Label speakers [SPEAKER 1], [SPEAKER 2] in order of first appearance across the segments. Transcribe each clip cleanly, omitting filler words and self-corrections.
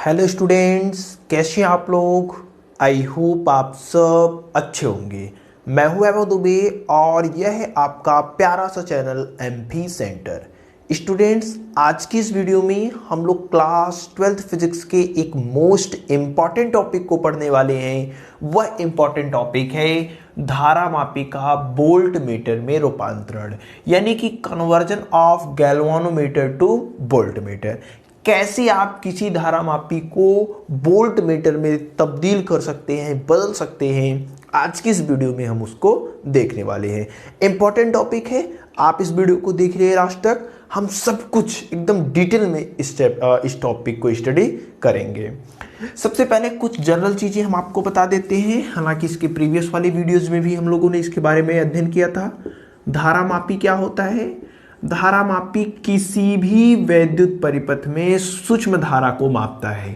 [SPEAKER 1] Hello students, कैसे हैं आप लोग। आई होप आप सब अच्छे होंगे। मैं हूं वैभव दुबे और यह है आपका प्यारा सा चैनल एमपी सेंटर। स्टूडेंट्स, आज की इस वीडियो में हम लोग क्लास 12th फिजिक्स के एक मोस्ट इम्पॉर्टेंट टॉपिक को पढ़ने वाले हैं। वह इम्पॉर्टेंट टॉपिक है धारामापी का वोल्ट मीटर में रूपांतरण, यानी कि conversion of galvanometer two volt meter. कैसे आप किसी धारामापी को वोल्ट मीटर में तब्दील कर सकते हैं, बदल सकते हैं, आज की इस वीडियो में हम उसको देखने वाले हैं। इंपॉर्टेंट टॉपिक है, आप इस वीडियो को देख रहे हैं लास्ट तक। हम सब कुछ एकदम डिटेल में इस टॉपिक को स्टडी करेंगे। सबसे पहले कुछ जनरल चीजें हम आपको बता देते हैं। हालांकि इसके प्रीवियस वाली वीडियोज में भी हम लोगों ने इसके बारे में अध्ययन किया था। धारामापी क्या होता है? धारामापी किसी भी वैद्युत परिपथ में सूक्ष्म धारा को मापता है।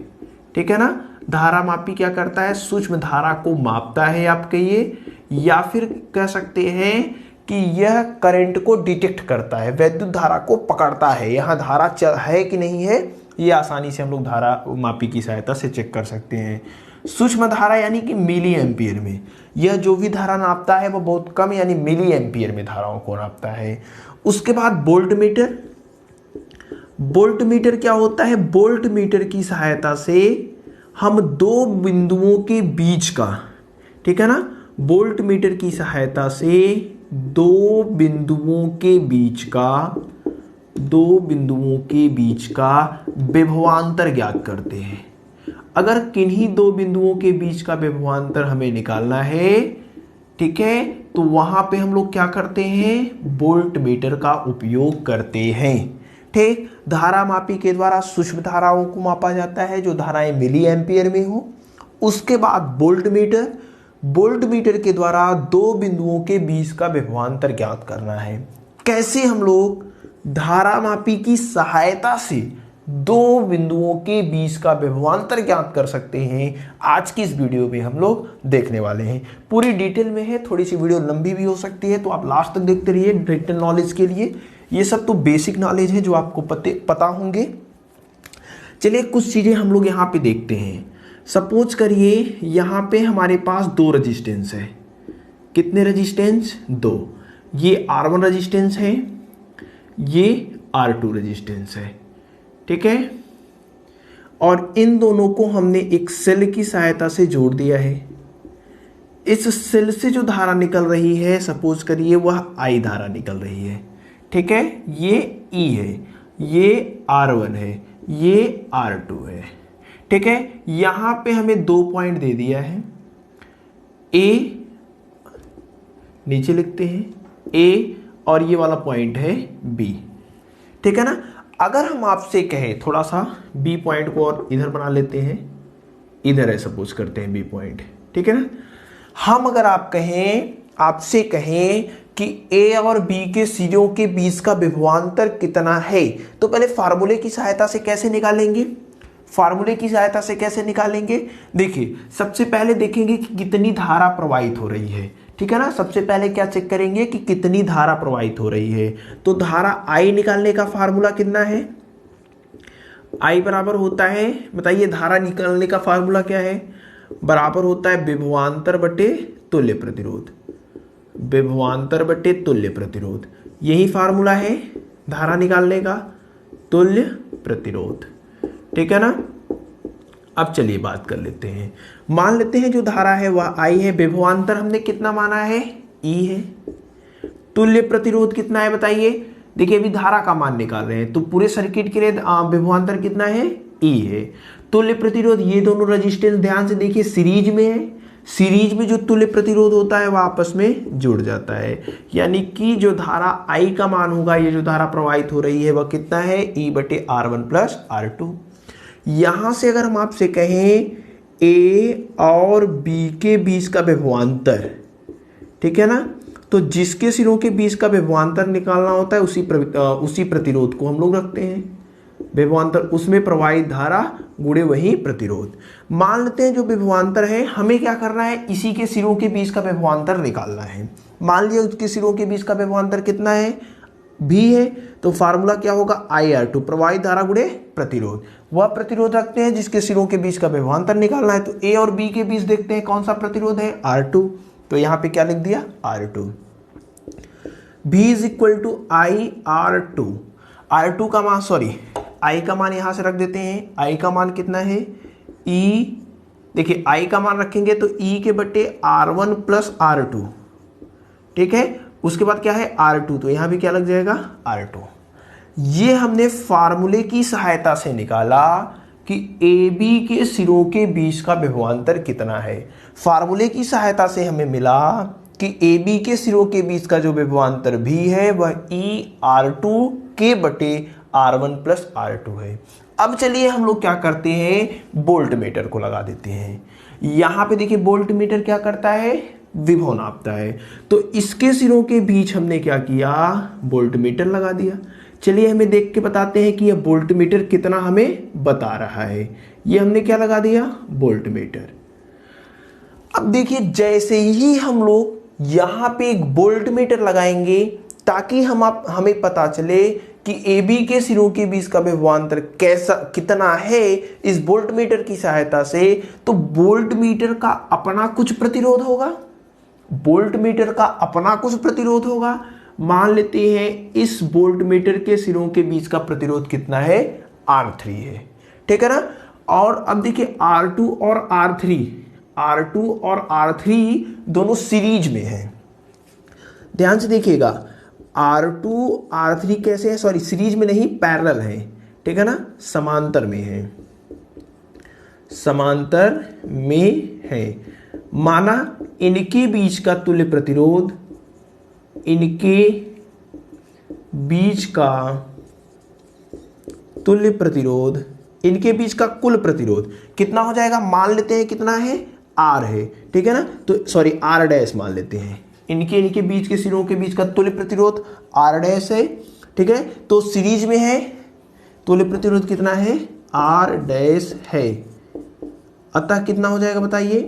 [SPEAKER 1] ठीक है ना। धारामापी क्या करता है? सूक्ष्म धारा को मापता है, आप कहिए, या फिर कह सकते हैं कि यह करंट को डिटेक्ट करता है, वैद्युत धारा को पकड़ता है। यहां धारा है कि नहीं है, ये आसानी से हम लोग धारा मापी की सहायता से चेक कर सकते हैं। सूक्ष्म धारा यानी कि मिली एम्पियर में, यह जो भी धारा नापता है वो बहुत कम यानी मिली एम्पियर में धाराओं को नापता है। उसके बाद वोल्ट मीटर। वोल्ट मीटर क्या होता है? वोल्ट मीटर की सहायता से हम दो बिंदुओं के बीच का, ठीक है ना, वोल्ट मीटर की सहायता से दो बिंदुओं के बीच का विभवांतर ज्ञात करते हैं। अगर किन्हीं दो बिंदुओं के बीच का विभवांतर हमें निकालना है, ठीक है, तो वहां पे हम लोग क्या करते हैं? वोल्ट मीटर का उपयोग करते हैं। ठीक, धारामापी के द्वारा सूक्ष्म धाराओं को मापा जाता है जो धाराएं मिली एम्पियर में हो। उसके बाद वोल्ट मीटर के द्वारा दो बिंदुओं के बीच का विभवांतर ज्ञात करना है। कैसे हम लोग धारामापी की सहायता से दो बिंदुओं के बीच का विभवांतर ज्ञात कर सकते हैं, आज की इस वीडियो में हम लोग देखने वाले हैं। पूरी डिटेल में है, थोड़ी सी वीडियो लंबी भी हो सकती है, तो आप लास्ट तक देखते रहिए डिटेल नॉलेज के लिए। ये सब तो बेसिक नॉलेज है जो आपको पता होंगे। चलिए कुछ चीजें हम लोग यहाँ पे देखते हैं। सपोज करिए यहाँ पे हमारे पास दो रजिस्टेंस है। कितने रजिस्टेंस? दो। ये R1 रजिस्टेंस है, ये R2 रजिस्टेंस है। ठीक है, और इन दोनों को हमने एक सेल की सहायता से जोड़ दिया है। इस सेल से जो धारा निकल रही है, सपोज करिए वह I धारा निकल रही है। ठीक है, ये E है, ये R1 है, ये R2 है। ठीक है, यहां पे हमें दो पॉइंट दे दिया है। A नीचे लिखते हैं A, और ये वाला पॉइंट है B। ठीक है ना। अगर हम आपसे कहें, थोड़ा सा B पॉइंट को और इधर बना लेते हैं, इधर है, सपोज करते हैं B पॉइंट। ठीक है ना। हम अगर आपसे कहें कि A और B के सिरों के बीच का विभवांतर कितना है, तो पहले फार्मूले की सहायता से कैसे निकालेंगे? देखिए, सबसे पहले देखेंगे कि कितनी धारा प्रवाहित हो रही है। ठीक है ना। सबसे पहले क्या चेक करेंगे कि कितनी धारा प्रवाहित हो रही है। तो धारा I निकालने का फार्मूला कितना है? I बराबर होता है, बताइए, धारा निकालने का फार्मूला क्या है? बराबर होता है विभवांतर बटे तुल्य प्रतिरोध। यही फार्मूला है धारा निकालने का, तुल्य प्रतिरोध। ठीक है ना। अब चलिए बात कर लेते हैं। मान लेते हैं जो धारा है वह I है, विभवांतर हमने कितना माना है? E है। तुल्य प्रतिरोध कितना है बताइए? देखिए, अभी धारा का मान निकाल रहे हैं, तो पूरे सर्किट के लिए विभवांतर कितना है? E है। तुल्य प्रतिरोध, ये दोनों रजिस्टेंस ध्यान से देखिए सीरीज में है। सीरीज में जो तुल्य प्रतिरोध होता है वह आपस में जुड़ जाता है, यानी कि जो धारा I का मान होगा, ये जो धारा प्रवाहित हो रही है वह कितना है? E बटे R1 प्लस R2। यहां से अगर हम आपसे कहें A और B के बीच का विभवांतर, ठीक है ना, तो जिसके सिरों के बीच का विभवांतर निकालना होता है उसी प्रतिरोध को हम लोग रखते हैं। विभवांतर उसमें प्रवाहित धारा गुणे वही प्रतिरोध। मान लेते हैं जो विभवांतर है, हमें क्या करना है? इसी के सिरों के बीच का विभवांतर निकालना है। मान लिया उसके सिरों के बीच का विभवांतर कितना है? भी है तो फार्मूला क्या होगा, IR2 प्रवाहित धारा गुणे प्रतिरोध। वह प्रतिरोध रखते हैं जिसके सिरों के बीच का विभवांतर निकालना है। तो A और B के बीच देखते हैं कौन सा प्रतिरोध है, R2। तो यहाँ पे क्या लिख दिया, R2। B is equal to IR2। R2 का मान I का मान यहां से रख देते हैं। I का मान कितना है, E। देखिए I का मान रखेंगे तो E के बटे R1 प्लस R2, ठीक है। उसके बाद क्या है R2, तो यहां भी क्या लग जाएगा R2। ये हमने फार्मूले की सहायता से निकाला कि AB के सिरों के बीच का विभवांतर कितना है। फार्मूले की सहायता से हमें मिला कि AB के सिरों के बीच का जो विभवांतर भी है वह ER2 के बटे R1 प्लस R2 है। अब चलिए हम लोग क्या करते हैं, वोल्ट मीटर को लगा देते हैं। यहां पे देखिए वोल्ट मीटर क्या करता है, विभव नापता है। तो इसके सिरों के बीच हमने क्या किया, वोल्ट मीटर लगा दिया। चलिए हमें देख के बताते हैं कि यह वोल्ट मीटर कितना हमें बता रहा है। ये हमने क्या लगा दिया, वोल्ट मीटर। अब देखिए जैसे ही हम लोग यहां पे एक वोल्ट मीटर लगाएंगे ताकि हमें पता चले कि AB के सिरों के बीच का विभवांतर कितना है, इस वोल्ट मीटर की सहायता से, तो वोल्ट मीटर का अपना कुछ प्रतिरोध होगा। वोल्ट मीटर का अपना कुछ प्रतिरोध होगा। मान लेते हैं इस वोल्ट मीटर के सिरों के बीच का प्रतिरोध कितना है, R3 है, ठीक है ना। और अब देखिए R2 और R3 दोनों सीरीज में हैं। ध्यान से देखिएगा R2 R3 कैसे है, सीरीज में नहीं, पैरेलल है, ठीक है ना, समांतर में है, समांतर में है। माना इनके बीच का तुल्य प्रतिरोध, इनके बीच का तुल्य प्रतिरोध, इनके बीच का कुल प्रतिरोध कितना हो जाएगा, मान लेते हैं कितना है, R है, ठीक है ना। तो R डैश मान लेते हैं। इनके बीच के सिरों के बीच का तुल्य प्रतिरोध R डैश है, ठीक है। तो सीरीज में है, तुल्य प्रतिरोध कितना है, R डैश है। अतः कितना हो जाएगा बताइए।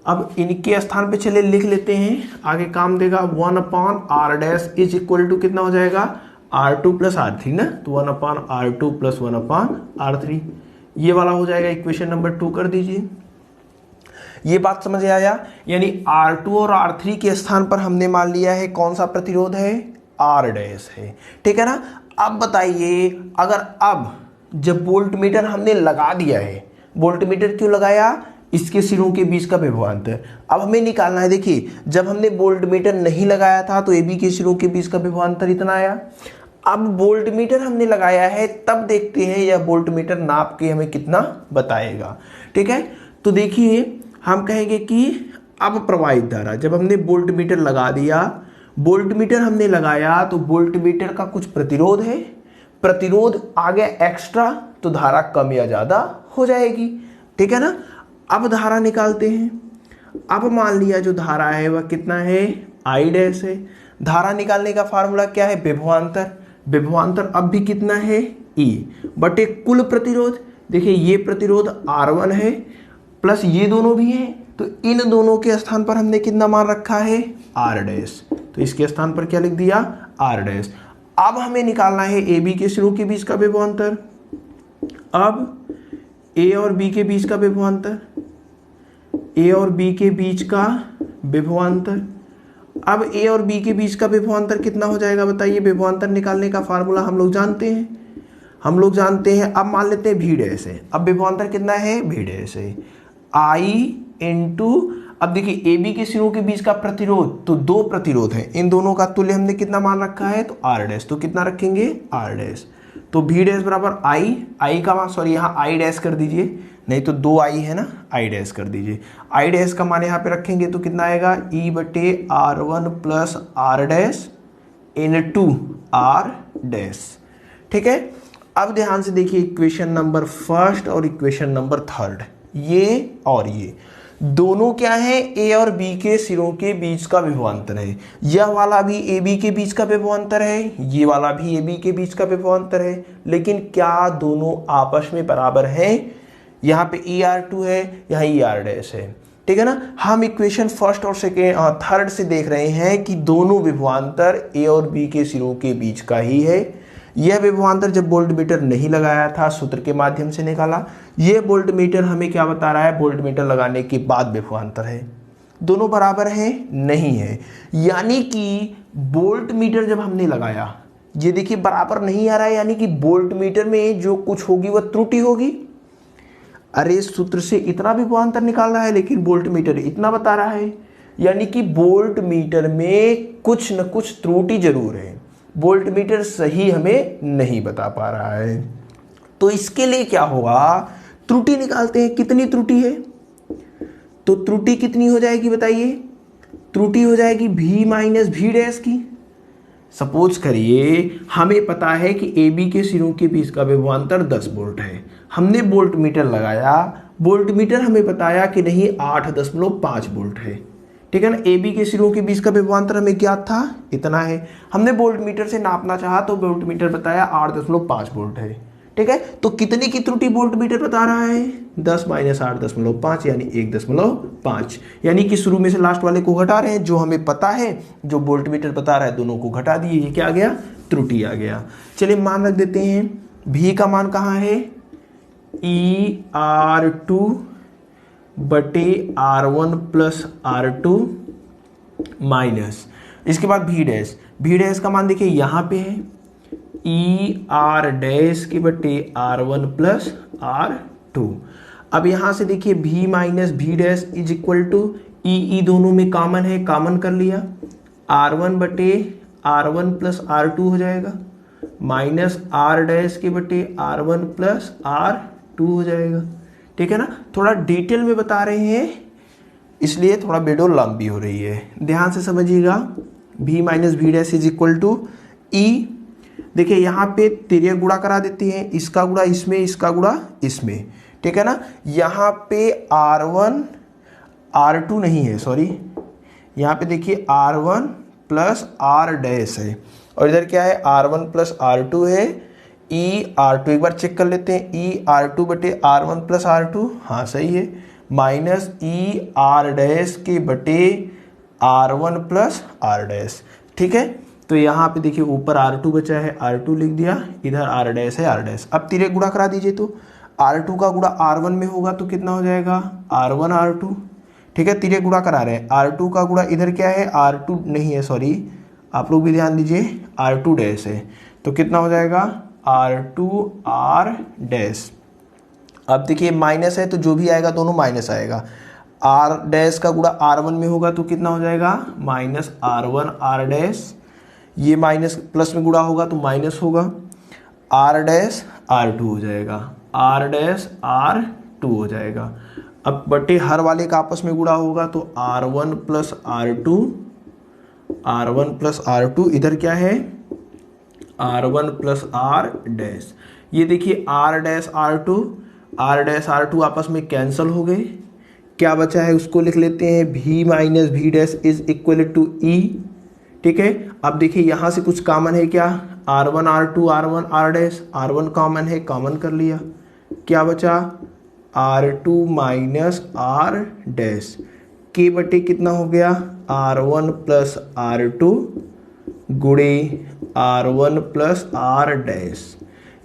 [SPEAKER 1] अब इनके स्थान पे चले लिख लेते हैं, आगे काम देगा। 1/R dash is equal to कितना हो जाएगा, R2 प्लस R3 ना। तो 1/R2 प्लस 1/R3 ये वाला हो जाएगा। इक्वेशन नंबर 2 कर दीजिए। ये बात समझ आया, यानी R2 और R3 के स्थान पर हमने मान लिया है कौन सा प्रतिरोध है, R डैश है, ठीक है ना। अब बताइए, अगर अब जब वोल्ट मीटर हमने लगा दिया है, वोल्ट मीटर क्यों लगाया, इसके सिरों के बीच का विभवांतर अब हमें निकालना है। देखिए जब हमने वोल्ट मीटर नहीं लगाया था तो AB के सिरों के बीच का विभवांतर इतना आया। अब वोल्ट मीटर हमने लगाया है, तब देखते हैं यह वोल्ट मीटर नाप के हमें कितना बताएगा, ठीक है। तो देखिए हम कहेंगे कि अब प्रवाहित धारा, जब हमने वोल्ट मीटर लगा दिया, वोल्ट मीटर हमने लगाया तो वोल्ट मीटर का कुछ प्रतिरोध है, प्रतिरोध आ गया एक्स्ट्रा, तो धारा कम या ज्यादा हो जाएगी, ठीक है ना। अब धारा निकालते हैं। अब मान लिया जो धारा है वह कितना है, I डैश है। धारा निकालने का फार्मूला क्या है, विभवांतर। विभवांतर अब भी कितना है, E बटे कुल प्रतिरोध। देखिए ये प्रतिरोध R1 है प्लस ये दोनों भी हैं, तो इन दोनों के स्थान पर हमने कितना मान रखा है, R डैश। तो इसके स्थान पर क्या लिख दिया, R डैश। अब हमें निकालना है AB के सिरों के बीच का विभवांतर। अब A और B के बीच का विभवांतर, A और B के बीच का विभवांतर। अब A और B के बीच का विभवांतर कितना हो जाएगा बताइए। विभवांतर निकालने का फार्मूला हम लोग जानते हैं, अब मान लेते हैं V डैश है। अब विभवांतर कितना है, V डैश है, I इंटू, अब देखिए AB के सिरों के बीच का प्रतिरोध, तो दो प्रतिरोध है, इन दोनों का तुल्य हमने कितना मान रखा है, तो R डैश। तो कितना रखेंगे, R डैश। तो V डैश बराबर I का मान, यहाँ I डैश कर दीजिए, नहीं तो 2I है ना, I डैश कर दीजिए। I डैश का मान यहाँ पे रखेंगे तो कितना आएगा, E बटे R1 plus R dash into R dash, ठीक है। अब ध्यान से देखिए इक्वेशन नंबर 1 और इक्वेशन नंबर 3, ये और ये दोनों क्या है, A और B के सिरों के बीच का विभवांतर है। यह वाला भी AB के बीच का विभवांतर है, ये वाला भी AB के बीच का विभवांतर है, लेकिन क्या दोनों आपस में बराबर हैं। यहाँ पे ER2 है, यहाँ ER डैश है, ठीक है ना। हम इक्वेशन फर्स्ट और सेकेंड थर्ड से देख रहे हैं कि दोनों विभवांतर ए और बी के सिरों के बीच का ही है। यह विभवांतर जब वोल्टमीटर नहीं लगाया था सूत्र के माध्यम से निकाला। यह वोल्टमीटर हमें क्या बता रहा है, वोल्टमीटर लगाने के बाद विभवांतर है। दोनों बराबर हैं, नहीं है। यानी कि वोल्टमीटर जब हमने लगाया, ये देखिए बराबर नहीं आ रहा है, यानी कि वोल्टमीटर में जो कुछ होगी वह त्रुटि होगी। अरे सूत्र से इतना विभवांतर निकाल रहा है लेकिन वोल्टमीटर इतना बता रहा है, यानी कि वोल्टमीटर में कुछ न कुछ त्रुटि जरूर है। वोल्टमीटर सही हमें नहीं बता पा रहा है। तो इसके लिए क्या होगा, त्रुटि निकालते हैं। कितनी त्रुटि है, तो त्रुटि कितनी हो जाएगी बताइए। त्रुटि हो जाएगी v माइनस वी डैश की। सपोज करिए हमें पता है कि ए बी के सिरों के बीच का विभवांतर 10 वोल्ट है। हमने वोल्टमीटर लगाया, वोल्टमीटर हमें बताया कि नहीं 8.5 वोल्ट है। ठीक है ना। ए बी के सिरों के बीच का विभवांतर हमें ज्ञात था, इतना है। हमने वोल्टमीटर से नापना चाहा तो वोल्टमीटर बताया 8.5 वोल्ट है। ठीक है। तो कितने की त्रुटि वोल्टमीटर बता रहा है, 10 माइनस 8.5 यानी 1.5, यानी कि शुरू में से लास्ट वाले को घटा रहे हैं। जो हमें पता है, जो वोल्टमीटर बता रहा है, दोनों को घटा दिए। ये क्या आ गया, त्रुटि आ गया। चलिए मान रख देते हैं। भी का मान कहाँ है, ER2 बटे R1 प्लस R2 माइनस, इसके बाद भी डैश का मान देखिए यहाँ पे है, ER डैश के बटे R1 प्लस R2। अब यहां से देखिए v minus V dash is equal to E, दोनों में कॉमन है, कॉमन कर लिया। R1 बटे R1 प्लस R2 हो जाएगा, माइनस R डैश के बटे R1 प्लस R2 हो जाएगा। ठीक है ना। थोड़ा डिटेल में बता रहे हैं इसलिए थोड़ा वीडियो लंबी हो रही है, ध्यान से समझिएगा। v minus V dash is equal to E. देखिए यहाँ पे तिर्यक गुणा करा देती हैं, इसका गुणा इसमें, इसका गुणा इसमें। ठीक है ना। यहाँ पे R1 R2 नहीं है, सॉरी, यहाँ पे देखिए R1 प्लस R डैश है और इधर क्या है, R1 प्लस R2 है। ER2 एक बार चेक कर लेते हैं, ER2 बटे R1 प्लस R2, हाँ सही है, माइनस ER डैश के बटे R1 प्लस R डैश। ठीक है। तो यहाँ पे देखिए ऊपर R2 बचा है, R2 लिख दिया, इधर R डैश है, R डैश। अब तिर्यक गुणा करा दीजिए, तो R2 का गुणा R1 में होगा तो कितना हो जाएगा, R1 R2। ठीक है। तिर्यक गुणा करा रहे हैं, R2 का गुणा इधर क्या है, R2 नहीं है, सॉरी, आप लोग भी ध्यान दीजिए, R2 डैश है, तो कितना हो जाएगा, R2 R डैश। अब देखिए माइनस है तो जो भी आएगा दोनों माइनस आएगा। R डैश का गुणा R1 में होगा तो कितना हो जाएगा, माइनस R1 R डैश। ये माइनस प्लस में गुणा होगा तो माइनस होगा, R डैश R2 हो जाएगा, R डैश R2 हो जाएगा। अब बटे हर वाले का आपस में गुणा होगा तो R1 plus R2, R1 plus R2, इधर क्या है, R1 प्लस R डैश। ये देखिए R डैश R2 आपस में कैंसल हो गए। क्या बचा है उसको लिख लेते हैं, v minus V dash is equal to E. ठीक है। अब देखिए यहाँ से कुछ कॉमन है क्या, R1 R2 R1 R dash, R1 common है, कॉमन कर लिया। क्या बचा, R2 माइनस R डैश के बटे कितना हो गया, R1 प्लस R2 गुणे R1 प्लस R डैश।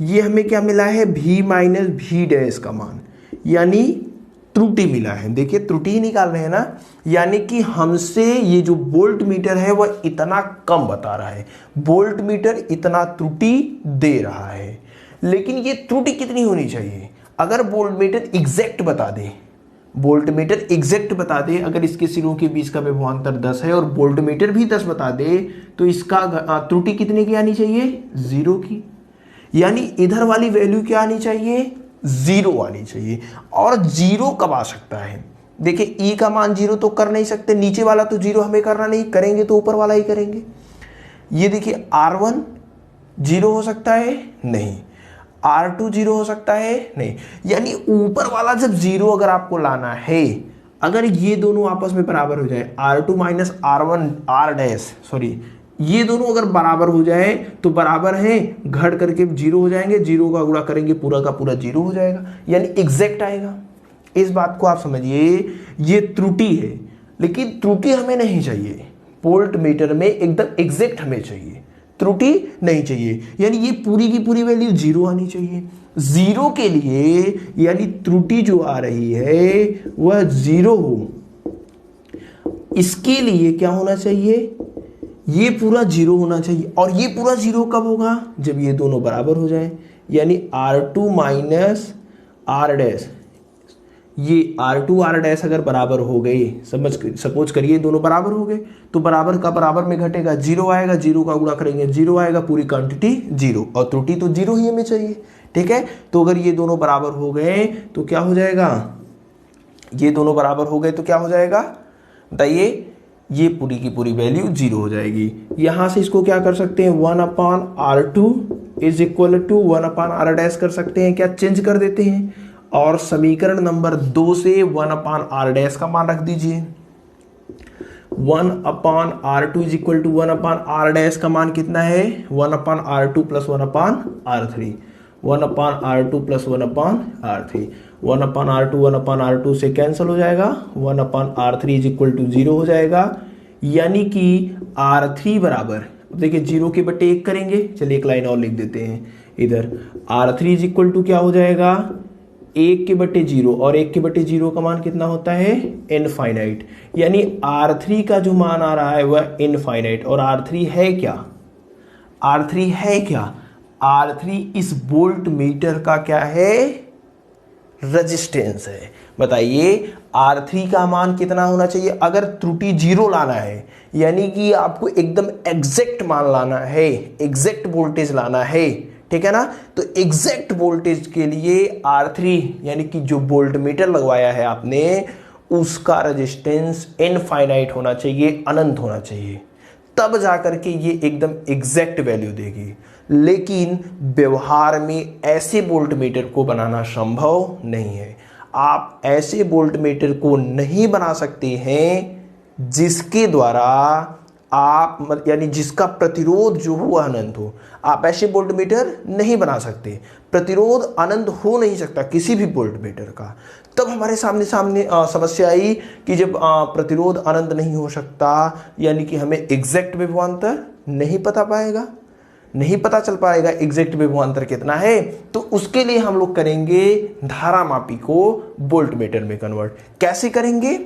[SPEAKER 1] ये हमें क्या मिला है, v माइनस वी डैश का मान, यानी त्रुटि मिला है। देखिए त्रुटि ही निकाल रहे हैं ना, यानी कि हमसे ये जो वोल्ट मीटर है वह इतना कम बता रहा है, वोल्ट मीटर इतना त्रुटि दे रहा है। लेकिन ये त्रुटि कितनी होनी चाहिए, अगर वोल्ट मीटर एग्जैक्ट बता दे, वोल्ट मीटर एग्जैक्ट बता दे, अगर इसके सिरों के बीच का विभवांतर 10 है और वोल्ट मीटर भी 10 बता दे, तो इसका त्रुटि कितने की आनी चाहिए, 0 की। यानी इधर वाली वैल्यू क्या आनी चाहिए, 0 आनी चाहिए। और 0 कब आ सकता है, देखिए ई का मान 0 तो कर नहीं सकते, नीचे वाला तो 0 हमें करना नहीं, करेंगे तो ऊपर वाला ही करेंगे। ये देखिए R1 0 हो सकता है, नहीं, R2 0 हो सकता है, नहीं। यानी ऊपर वाला जब 0 अगर आपको लाना है, अगर ये दोनों आपस में बराबर हो जाए, R2 minus R1 R dash, sorry, ये दोनों अगर बराबर हो जाए तो बराबर है, घट करके 0 हो जाएंगे, 0 का गुणा करेंगे पूरा का पूरा 0 हो जाएगा, यानी एग्जैक्ट आएगा। इस बात को आप समझिए, ये त्रुटि है, लेकिन त्रुटि हमें नहीं चाहिए। वोल्ट मीटर में एकदम एग्जैक्ट हमें चाहिए, त्रुटि नहीं चाहिए। यानी ये पूरी की पूरी वैल्यू 0 आनी चाहिए। 0 के लिए यानी त्रुटि जो आ रही है वह 0 हो, इसके लिए क्या होना चाहिए, ये पूरा 0 होना चाहिए। और ये पूरा 0 कब होगा, जब ये दोनों बराबर हो जाए। यानी R2 माइनस R डैश, ये R2 R डैश अगर बराबर हो गए, सपोज करिए दोनों बराबर हो गए, तो बराबर का बराबर में घटेगा, 0 आएगा, 0 का गुणा करेंगे 0 आएगा, पूरी क्वांटिटी 0, और त्रुटि तो 0 ही हमें चाहिए। ठीक है, तो अगर ये दोनों बराबर हो गए तो क्या हो जाएगा, ये दोनों बराबर हो गए तो क्या हो जाएगा बताइए, ये पूरी की पूरी वैल्यू 0 हो जाएगी। यहां से इसको क्या कर सकते हैं, 1/R2 is equal to 1/R dash कर सकते हैं, क्या चेंज कर देते हैं, और समीकरण नंबर 2 से 1/R डैश का मान रख दीजिए। 1/R2 is equal to 1/R dash का मान कितना है, 1/R2 plus 1/R3, 1/R2 plus 1/R3, 1/R2 1/R2 से कैंसिल हो जाएगा, 1/R3 इज इक्वल टू 0 हो जाएगा। यानी कि R3 बराबर, देखिए 0 के बटे 1 करेंगे, चलिए एक लाइन और लिख देते हैं इधर, R3 इज इक्वल टू क्या हो जाएगा, 1 के बटे 0, और 1 के बटे 0 का मान कितना होता है, इनफाइनाइट। यानी R3 का जो मान आ रहा है वह इनफाइनाइट, और R3 है क्या, R3 है क्या, R3 इस वोल्ट मीटर का क्या है, रेजिस्टेंस है। बताइए R3 का मान कितना होना चाहिए, अगर त्रुटि 0 लाना है, यानी कि आपको एकदम एग्जैक्ट मान लाना है, एग्जैक्ट वोल्टेज लाना है, ठीक है ना, तो एग्जैक्ट वोल्टेज के लिए R3 यानी कि जो वोल्ट मीटर लगवाया है आपने, उसका रेजिस्टेंस इनफाइनाइट होना चाहिए, अनंत होना चाहिए, तब जाकर के ये एकदम एग्जैक्ट वैल्यू देगी। लेकिन व्यवहार में ऐसे वोल्ट मीटर को बनाना संभव नहीं है। आप ऐसे वोल्ट मीटर को नहीं बना सकते हैं जिसके द्वारा आप यानी जिसका प्रतिरोध जो हो अनंत हो। आप ऐसे वोल्ट मीटर नहीं बना सकते, प्रतिरोध अनंत हो नहीं सकता किसी भी वोल्ट मीटर का। तब हमारे सामने समस्या आई कि जब प्रतिरोध अनंत नहीं हो सकता, यानी कि हमें एग्जैक्ट विभवांतर नहीं पता चल पाएगा एग्जैक्ट विभवांतर कितना है, तो उसके लिए हम लोग करेंगे धारामापी को वोल्ट मीटर में कन्वर्ट। कैसे करेंगे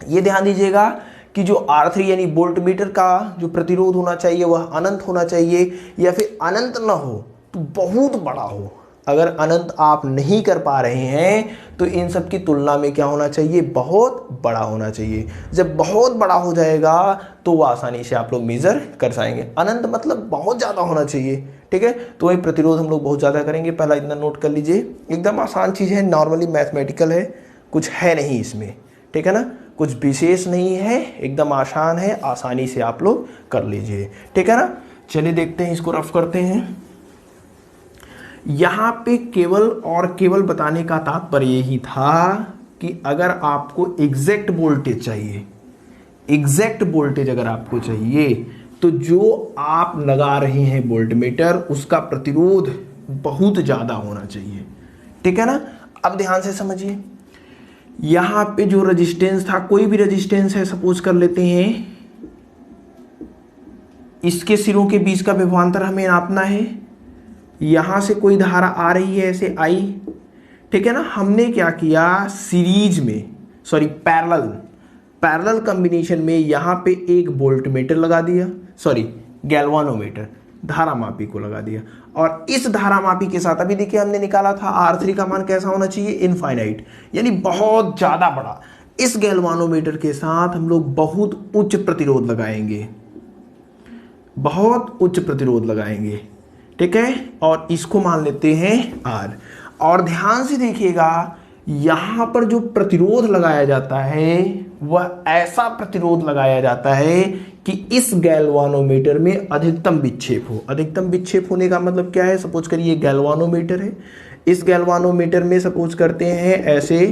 [SPEAKER 1] ये ध्यान दीजिएगा कि जो R3 यानी वोल्ट मीटर का जो प्रतिरोध होना चाहिए वह अनंत होना चाहिए, या फिर अनंत ना हो तो बहुत बड़ा हो। अगर अनंत आप नहीं कर पा रहे हैं तो इन सब की तुलना में क्या होना चाहिए, बहुत बड़ा होना चाहिए। जब बहुत बड़ा हो जाएगा तो वो आसानी से आप लोग मेजर कर पाएंगे। अनंत मतलब बहुत ज़्यादा होना चाहिए, ठीक है, तो वही प्रतिरोध हम लोग बहुत ज़्यादा करेंगे। पहला इतना नोट कर लीजिए, एकदम आसान चीज़ है, नॉर्मली मैथमेटिकल है, कुछ है नहीं इसमें, ठीक है ना, कुछ विशेष नहीं है, एकदम आसान है, आसानी से आप लोग कर लीजिए, ठीक है ना। चलिए देखते हैं, इसको रफ करते हैं। यहाँ पे केवल और केवल बताने का तात्पर्य यही था कि अगर आपको एग्जैक्ट वोल्टेज चाहिए, एग्जैक्ट वोल्टेज अगर आपको चाहिए, तो जो आप लगा रहे हैं वोल्ट मीटर उसका प्रतिरोध बहुत ज़्यादा होना चाहिए, ठीक है ना। अब ध्यान से समझिए, यहाँ पे जो रेजिस्टेंस था, कोई भी रेजिस्टेंस है, सपोज कर लेते हैं इसके सिरों के बीच का विभवांतर हमें नापना है। यहां से कोई धारा आ रही है, ऐसे आई, ठीक है ना। हमने क्या किया, सीरीज में पैरेलल कॉम्बिनेशन में यहां पे एक वोल्ट मीटर लगा दिया, गैल्वानोमीटर, धारामापी को लगा दिया। और इस धारामापी के साथ अभी देखिए हमने निकाला था R3 का मान कैसा होना चाहिए, इनफाइनाइट, यानी बहुत ज्यादा बड़ा। इस गैल्वानोमीटर के साथ हम लोग बहुत उच्च प्रतिरोध लगाएंगे, बहुत उच्च प्रतिरोध लगाएंगे, ठीक है, और इसको मान लेते हैं R। और ध्यान से देखिएगा, यहां पर जो प्रतिरोध लगाया जाता है वह ऐसा प्रतिरोध लगाया जाता है कि इस गैल्वानोमीटर में अधिकतम विक्षेप हो। अधिकतम विक्षेप होने का मतलब क्या है, सपोज करिए गैल्वानोमीटर है, इस गैल्वानोमीटर में सपोज करते हैं ऐसे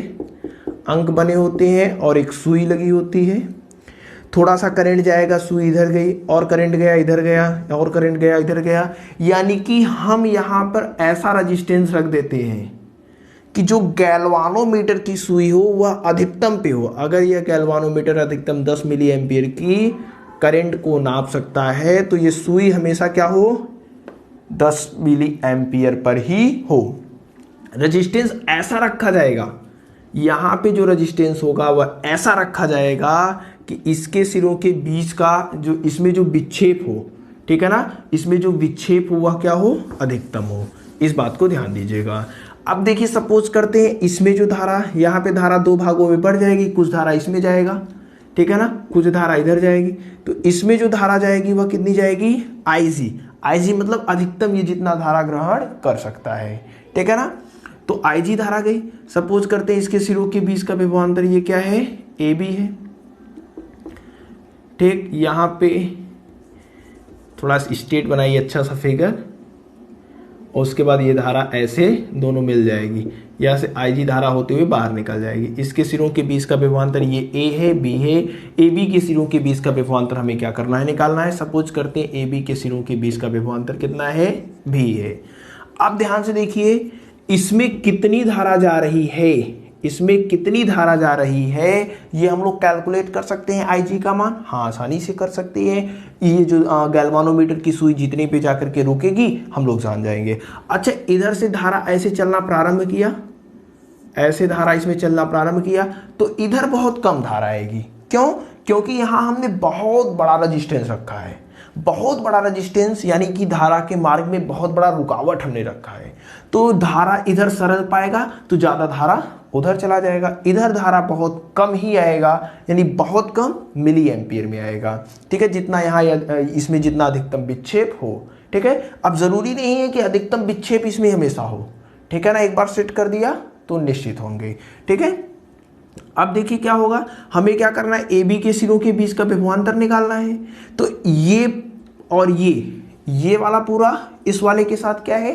[SPEAKER 1] अंक बने होते हैं और एक सुई लगी होती है। थोड़ा सा करंट जाएगा, सुई इधर गई, और करंट गया इधर गया, और करंट गया इधर गया, यानी कि हम यहाँ पर ऐसा रेजिस्टेंस रख देते हैं कि जो गैल्वानोमीटर की सुई हो वह अधिकतम पे हो। अगर यह गैल्वानोमीटर अधिकतम 10 मिली एम्पियर की करंट को नाप सकता है तो ये सुई हमेशा क्या हो, 10 मिली एम्पियर पर ही हो। रेजिस्टेंस ऐसा रखा जाएगा, यहाँ पे जो रेजिस्टेंस होगा वह ऐसा रखा जाएगा कि इसके सिरों के बीच का जो इसमें जो विक्षेप हो, ठीक है ना, इसमें जो विक्षेप हो वह क्या हो, अधिकतम हो। इस बात को ध्यान दीजिएगा। अब देखिए सपोज करते हैं इसमें जो धारा, यहाँ पे धारा दो भागों में बढ़ जाएगी, कुछ धारा इसमें जाएगा, ठीक है ना, कुछ धारा इधर जाएगी। तो इसमें जो धारा जाएगी वह कितनी जाएगी, IG। IG मतलब अधिकतम ये जितना धारा ग्रहण कर सकता है, ठीक है ना। तो IG धारा गई। सपोज करते हैं इसके सिरों के बीच का विभवांतर ये क्या है, AB है, ठीक। यहाँ पे थोड़ा स्टेट बनाइए अच्छा सा फिगर, और उसके बाद ये धारा ऐसे दोनों मिल जाएगी, यहाँ से IG धारा होते हुए बाहर निकल जाएगी। इसके सिरों के बीच का विभवांतर ये A है, B है। AB के सिरों के बीच का विभवांतर हमें क्या करना है, निकालना है। सपोज करते हैं AB के सिरों के बीच का विभवांतर कितना है, B है। अब ध्यान से देखिए इसमें कितनी धारा जा रही है, इसमें कितनी धारा जा रही है ये हम लोग कैलकुलेट कर सकते हैं। IG का मान हाँ आसानी से कर सकते हैं। ये जो गैल्वानोमीटर की सुई जितने पे जाकर के रुकेगी हम लोग जान जाएंगे। अच्छा इधर से धारा ऐसे चलना प्रारंभ किया, ऐसे धारा इसमें चलना प्रारंभ किया तो इधर बहुत कम धारा आएगी। क्यों, क्योंकि यहाँ हमने बहुत बड़ा रेजिस्टेंस रखा है, बहुत बड़ा रेजिस्टेंस, यानी कि धारा के मार्ग में बहुत बड़ा रुकावट हमने रखा है। तो धारा इधर सरल पाएगा तो ज़्यादा धारा उधर चला जाएगा, इधर धारा बहुत कम ही आएगा, यानी बहुत कम मिली एम्पियर में आएगा, ठीक है। जितना यहाँ इसमें जितना अधिकतम विक्षेप हो, ठीक है। अब जरूरी नहीं है कि अधिकतम विक्षेप इसमें हमेशा हो, ठीक है ना। एक बार सेट कर दिया तो निश्चित होंगे, ठीक है। अब देखिए क्या होगा, हमें क्या करना है, AB के सिरों के बीच का विभवांतर निकालना है। तो ये और ये वाला पूरा इस वाले के साथ क्या है,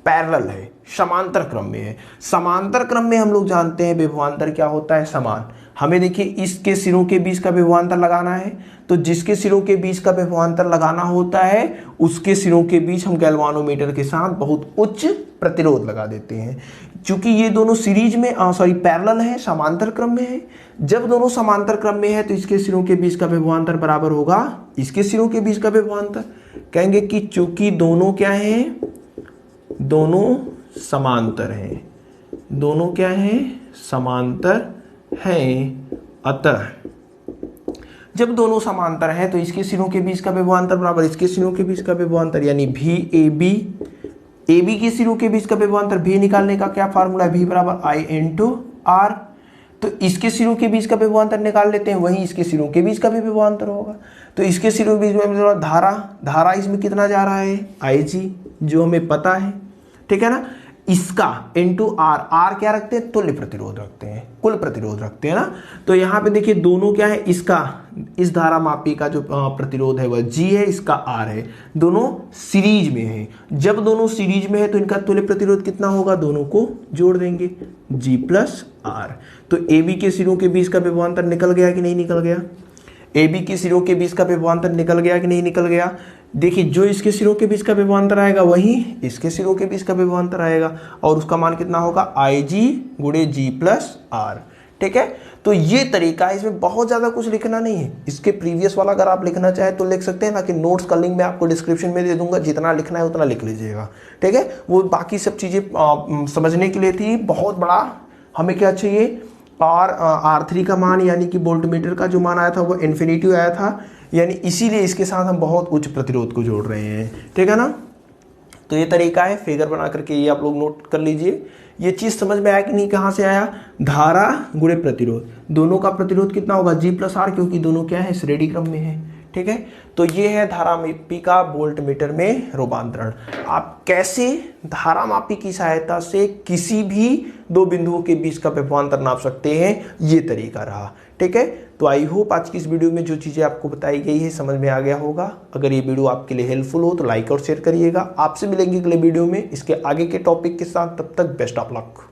[SPEAKER 1] पैरेलल है, समांतर क्रम में है। समांतर क्रम में हम लोग जानते हैं विभवांतर क्या होता है, समान। हमें देखिए इसके सिरों के बीच का विभवांतर लगाना है, तो जिसके सिरों के बीच का विभवांतर लगाना होता है उसके सिरों के बीच हम गैल्वानोमीटर के साथ बहुत उच्च प्रतिरोध लगा देते हैं। चूंकि ये दोनों सीरीज में पैरेलल है, समांतर क्रम में है। जब दोनों समांतर क्रम में है तो इसके सिरों के बीच का विभवांतर बराबर होगा इसके सिरों के बीच का विभवांतर। कहेंगे कि चूंकि दोनों क्या है, दोनों समांतर हैं, दोनों क्या हैं, समांतर हैं, अतः जब दोनों समांतर हैं तो इसके सिरों के बीच का विभवांतर बराबर इसके सिरों के बीच का विभवांतर, यानी VAB। AB के सिरों के बीच का विभवांतर V निकालने का क्या फार्मूला है, V बराबर I इंटू R। तो इसके सिरों के बीच का विभवांतर निकाल लेते हैं, वहीं इसके सिरों के बीच का भी विभवांतर होगा। तो इसके सिरों के बीच में धारा इसमें कितना जा रहा है, IG, जो हमें पता है, ठीक है ना। इसका इंटू R क्या रखते हैं, तुल्य प्रतिरोध रखते हैं, कुल प्रतिरोध रखते हैं ना। तो यहाँ पे देखिए दोनों क्या है, इसका इस धारा मापी का जो प्रतिरोध है वह G है, इसका R है, दोनों सीरीज में है। जब दोनों सीरीज में है तो इनका तुल्य प्रतिरोध कितना होगा, दोनों को जोड़ देंगे G प्लस R। तो AB के सिरों के बीच का विभवांतर निकल गया कि नहीं निकल गया, AB के सिरों के बीच का विभवांतर निकल गया कि नहीं निकल गया। देखिए जो इसके सिरों के बीच का विभवांतर आएगा वही इसके सिरों के बीच का विभवांतर आएगा, और उसका मान कितना होगा, IG गुणे G प्लस R, ठीक है। तो ये तरीका है, इसमें बहुत ज़्यादा कुछ लिखना नहीं है। इसके प्रीवियस वाला अगर आप लिखना चाहें तो लिख सकते हैं, ना कि नोट्स का लिंक मैं आपको डिस्क्रिप्शन में दे दूंगा, जितना लिखना है उतना लिख लीजिएगा, ठीक है। वो बाकी सब चीज़ें समझने के लिए थी। बहुत बड़ा हमें क्या चाहिए, R3 का मान, यानी कि वोल्टमीटर का जो मान आया था वो इन्फिनिटी आया था, यानी इसीलिए इसके साथ हम बहुत उच्च प्रतिरोध को जोड़ रहे हैं, ठीक है ना। तो ये तरीका है, फिगर बना करके ये आप लोग नोट कर लीजिए। ये चीज़ समझ में आया कि नहीं, कहाँ से आया, धारा गुणे प्रतिरोध, दोनों का प्रतिरोध कितना होगा, G प्लस R, क्योंकि दोनों क्या है, श्रेणी क्रम में है, ठीक है। तो ये है धारा मापी का वोल्टमीटर में रूपांतरण। आप कैसे धारा मापी की सहायता से किसी भी दो बिंदुओं के बीच का विभवांतर नाप सकते हैं, ये तरीका रहा, ठीक है। तो आई होप आज की इस वीडियो में जो चीज़ें आपको बताई गई है समझ में आ गया होगा। अगर ये वीडियो आपके लिए हेल्पफुल हो तो लाइक और शेयर करिएगा। आपसे मिलेंगे अगले वीडियो में इसके आगे के टॉपिक के साथ, तब तक बेस्ट ऑफ लक।